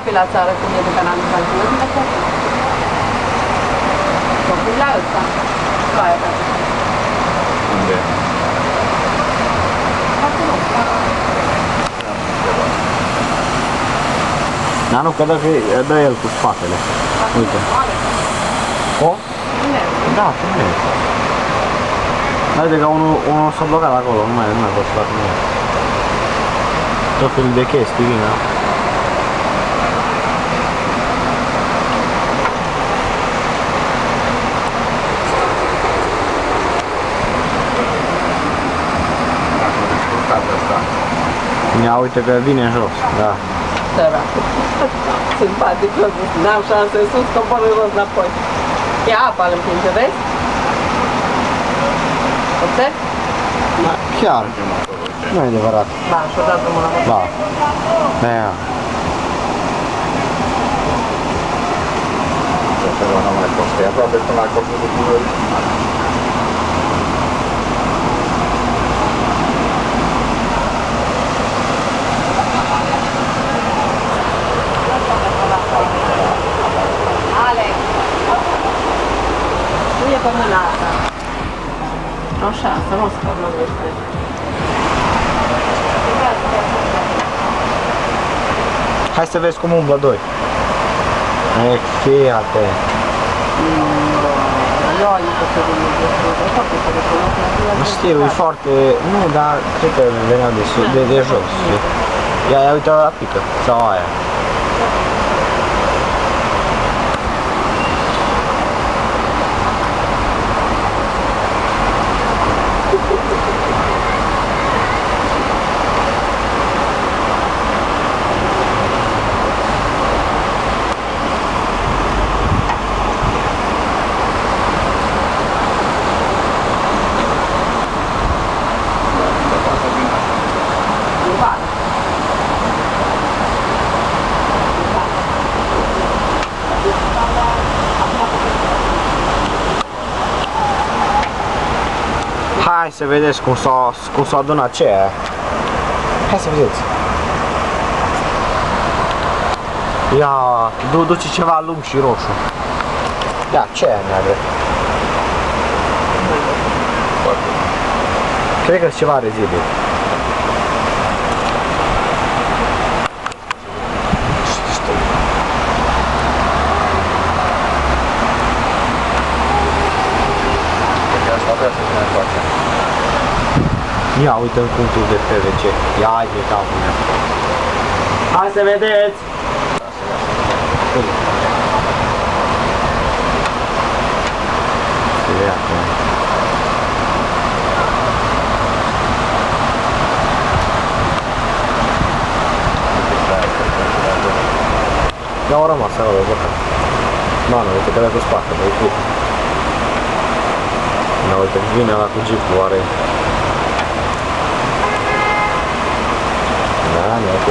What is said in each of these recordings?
pe la țară cum e de canalul calculă, vine cu tocul la ăsta. La aia, unde? Acolo, la... Da, nu, că dă el cu spatele. Uite. O? Da, frumos. Haide că unul s-a blocat acolo, nu mai pot să fac nimic. Tot felul de chestii vin, da? Ia uite că vine în jos, da. Săracul. Simpatic, n-am șanse sus, coboră jos înapoi. Ia apa îl împinge, vezi? Observi? Da, chiar. Nu e adevărat. Da, și-o dat drumul la motor. Da. Da. Nu mai poți, e aproape până la copilul cu noi. Alex! Nu e pe mâna asta. Așa, să nu scap la vește. Hai să vezi cum umblă doi. Fii atent. Nu știu, e foarte... Nu, dar cred că venea de jos. Ia uite la pică, sau aia. Hai să vedeți cum s-a adunat ce aia. Hai să vedeți. Ia, duce ceva lung și roșu. Ia, ce aia neagră? Cred că-s ceva rezidiu. Ia uite în punctul de PVC. Ia hai de capul meu. Hai să vedeți! Se vede acum. Ia au rămas acolo, bă. Manu, uite că le-a cu spatele, uite. Ia uite, vine ăla cu jeep-ul, oare? Da, nu e ok,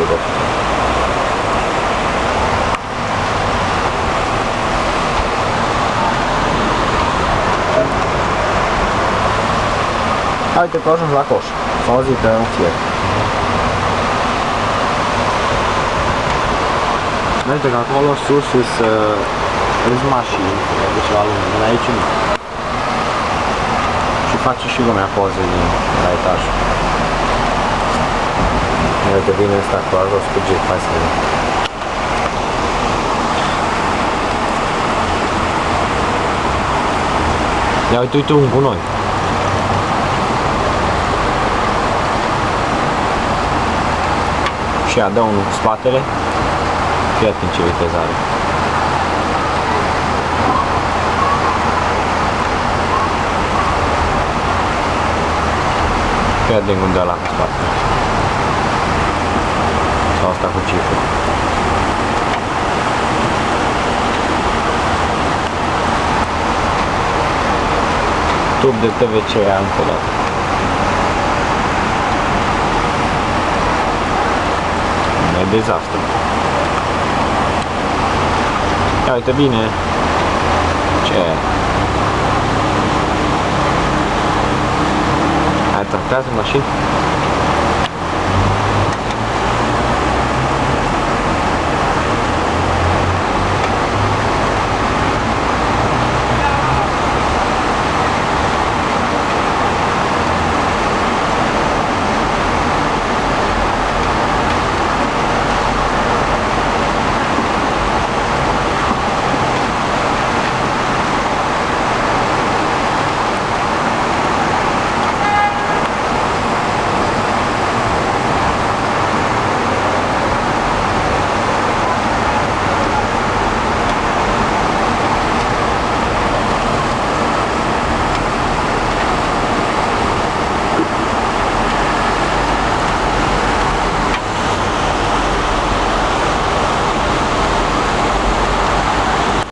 uite că ajungi la coș. S-a auzit un fier. Uite că acolo sus sunt mașini, deci la lume, de aici nu. Și face și lumea poze la etaj. Uite, vine ăsta cu jos cu jeep, hai să vedem. Ia uite un cu noi. Și ia, dă unul cu spatele. Fii atent ce viteză are. Fii atent unde ăla cu spatele. Sau asta cu jeep-ul. Tub de PVC încă o dată. E dezastru. Ia uite bine. Ce e? Hai, tractează mașini.